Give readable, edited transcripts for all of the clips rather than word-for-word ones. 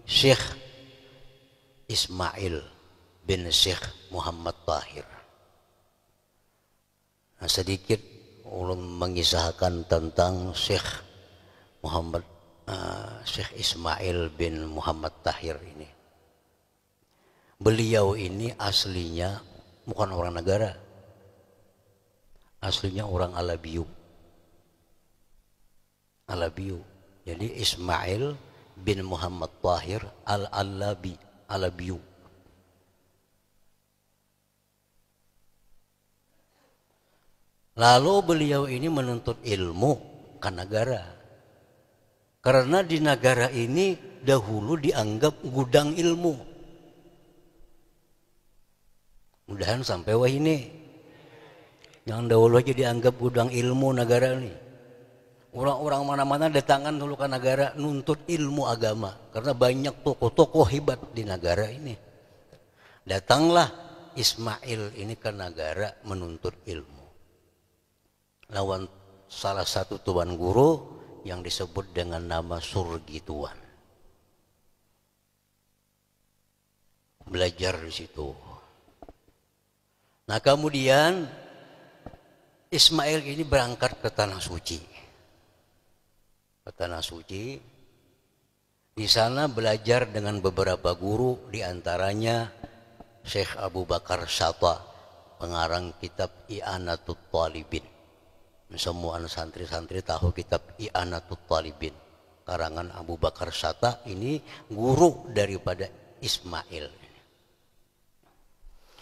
Syekh Ismail bin Syekh Muhammad Tahir. Nah, sedikit ulun mengisahkan tentang Syekh Syekh Ismail bin Muhammad Tahir ini. Beliau ini aslinya bukan orang negara, aslinya orang Alabiu. Jadi Ismail bin Muhammad Tahir Alabiu. Lalu beliau ini menuntut ilmu ke negara. Karena di negara ini dahulu dianggap gudang ilmu. Mudahan sampai wah ini. Yang dahulu aja dianggap gudang ilmu negara ini. Orang-orang mana-mana datangan dulu ke negara nuntut ilmu agama. Karena banyak tokoh-tokoh hebat di negara ini. Datanglah Ismail ini ke negara menuntut ilmu. Lawan salah satu tuan guru yang disebut dengan nama Surgi Tuan. Belajar di situ. Nah kemudian Ismail ini berangkat ke Tanah Suci. Di sana belajar dengan beberapa guru, diantaranya Syekh Abu Bakar Shatta, pengarang kitab I'anatul Talibin. Semua santri-santri tahu kitab I'anatul Talibin, karangan Abu Bakar Shatta. Ini guru daripada Ismail.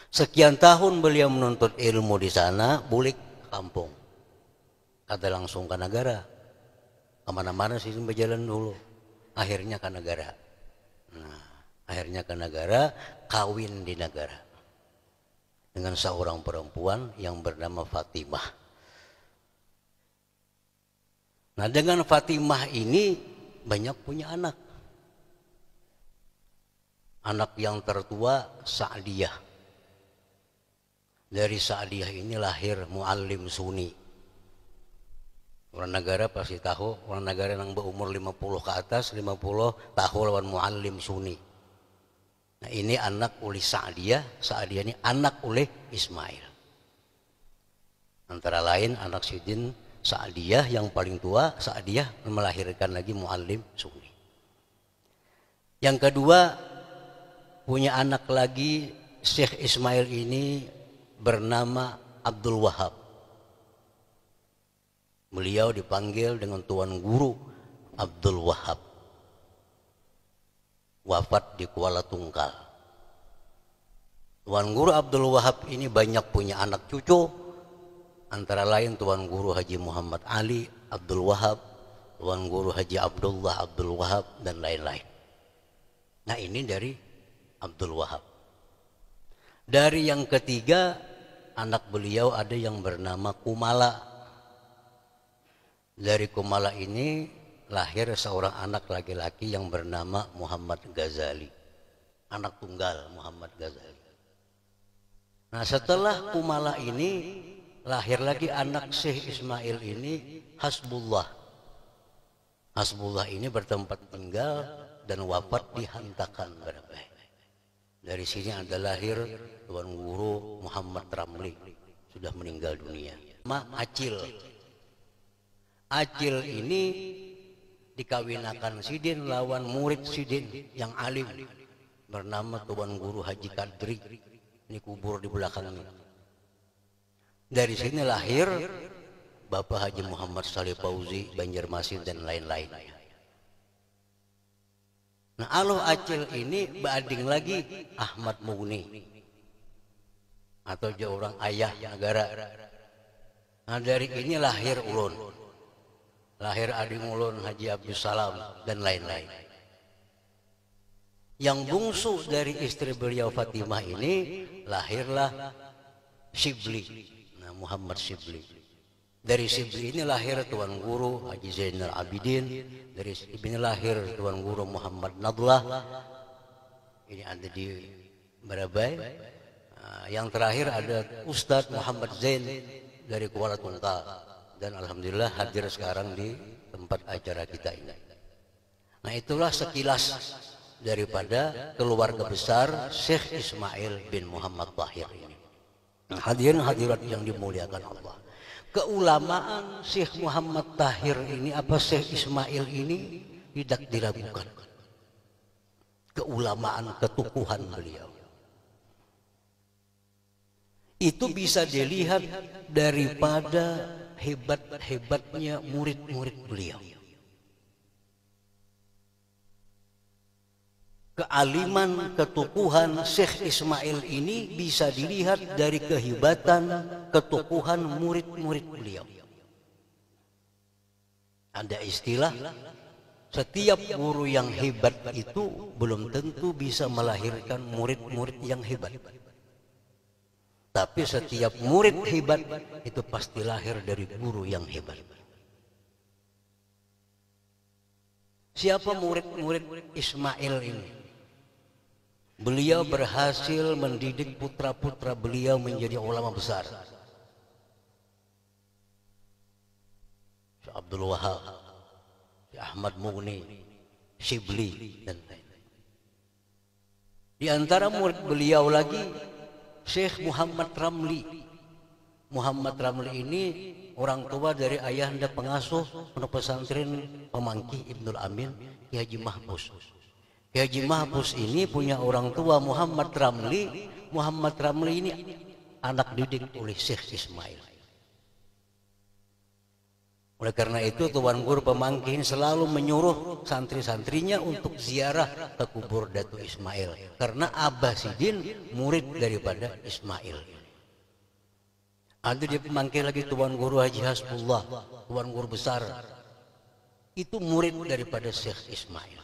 Sekian tahun beliau menuntut ilmu di sana, balik kampung. Kata langsung ke negara. Kemana-mana sih berjalan dulu. Akhirnya ke negara. Kawin di negara. Dengan seorang perempuan yang bernama Fatimah. Nah dengan Fatimah ini banyak punya anak. Anak yang tertua Sa'diyah. Dari Sa'diyah ini lahir Muallim Sunni. Orang negara pasti tahu, orang negara yang berumur 50 ke atas, 50 tahu lawan Muallim Sunni. Nah ini anak oleh Sa'diyah ini anak oleh Ismail. Antara lain anak Sidin Sa'diyah yang paling tua, Sa'diyah melahirkan lagi Muallim Sunni. Yang kedua punya anak lagi Syekh Ismail ini bernama Abdul Wahab. Beliau dipanggil dengan Tuan Guru Abdul Wahab. Wafat di Kuala Tungkal. Tuan Guru Abdul Wahab ini banyak punya anak cucu. Antara lain Tuan Guru Haji Muhammad Ali Abdul Wahab, Tuan Guru Haji Abdullah Abdul Wahab, dan lain-lain. Nah ini dari Abdul Wahab. Dari yang ketiga, anak beliau ada yang bernama Kumala. Dari Kumala ini lahir seorang anak laki-laki yang bernama Muhammad Ghazali. Anak tunggal Muhammad Ghazali. Nah setelah Kumala ini lahir lagi anak Syekh Ismail ini Hasbullah. Hasbullah ini bertempat tinggal dan wafat di Hantakan Barabai. Dari sini ada lahir Tuan Guru Muhammad Ramli, sudah meninggal dunia. Acil. Acil ini dikawinakan Sidin lawan murid Sidin yang alim bernama Tuan Guru Haji Kadri. Ini kubur di belakang ini. Dari sini lahir Bapak Haji Muhammad Saleh Fauzi, Banjarmasin, dan lain-lain. Nah aloh Acil ini beading lagi Ahmad Mugni atau dia orang ayah negara. Nah dari ini lahir ulun. Lahir adik ulun Haji Abdul Salam dan lain-lain. Yang bungsu dari istri beliau Fatimah ini lahirlah Shibli. Nah Muhammad Shibli. Dari Shibli ini lahir Tuan Guru Haji Zainal Abidin. Dari ini lahir Tuan Guru Muhammad Nadlah. Ini ada di Barabai. Yang terakhir ada Ustadz Muhammad Zain dari Kuala Tungkal. Dan alhamdulillah hadir sekarang di tempat acara kita ini. Nah, itulah sekilas daripada keluarga besar Syekh Ismail bin Muhammad Tahir ini. Nah, hadirin hadirat yang dimuliakan Allah. Keulamaan Syekh Muhammad Tahir ini, apa Syekh Ismail ini tidak diragukan. Keulamaan, ketukuhan beliau itu bisa dilihat daripada hebat-hebatnya murid-murid beliau. Kealiman, ketukuhan Syekh Ismail ini bisa dilihat dari kehebatan, ketukuhan murid-murid beliau. Ada istilah, setiap guru yang hebat itu belum tentu bisa melahirkan murid-murid yang hebat. Tapi setiap murid hebat itu pasti lahir dari guru yang hebat. Siapa murid-murid Ismail ini? Beliau berhasil mendidik putra-putra beliau menjadi ulama besar. Syekh Abdul Wahab, Syekh Ahmad Mughni, Shibli, dan lain-lain. Di antara murid beliau lagi Syekh Muhammad Ramli. Muhammad Ramli ini orang tua dari ayahanda pengasuh pondok pesantren Pemangki Ibnul Amin, Ki Haji Mahpus. Ki Haji Mahpus ini punya orang tua Muhammad Ramli. Muhammad Ramli ini anak didik oleh Syekh Ismail. Oleh karena itu Tuan Guru Pemangki ini selalu menyuruh santri-santrinya untuk ziarah ke kubur Datuk Ismail. Karena Abah Sidin murid daripada Ismail. Ada dia Pemangki lagi Tuan Guru Haji Hasbullah, Tuan Guru besar. Itu murid daripada Syekh Ismail.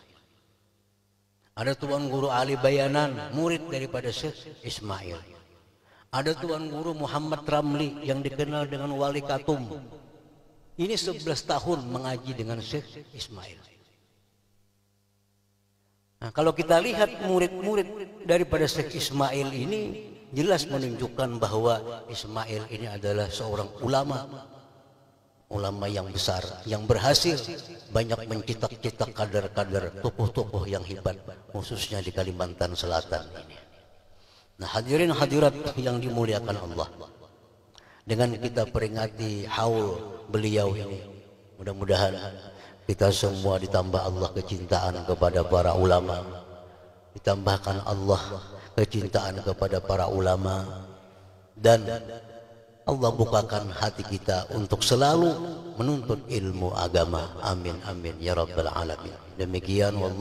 Ada Tuan Guru Ali Bayanan, murid daripada Syekh Ismail. Ada Tuan Guru Muhammad Ramli yang dikenal dengan Wali Katum. Ini 11 tahun mengaji dengan Syekh Ismail. Nah, kalau kita lihat murid-murid daripada Syekh Ismail ini jelas menunjukkan bahwa Ismail ini adalah seorang ulama yang besar, yang berhasil banyak mencetak-cetak kader-kader, tokoh-tokoh yang hebat, khususnya di Kalimantan Selatan ini. Nah, hadirin hadirat yang dimuliakan Allah, dengan kita peringati haul beliau ini, mudah-mudahan kita semua ditambah Allah kecintaan kepada para ulama, ditambahkan Allah kecintaan kepada para ulama, dan Allah bukakan hati kita untuk selalu menuntut ilmu agama. Amin amin ya rabbal alamin. Demikian wallahu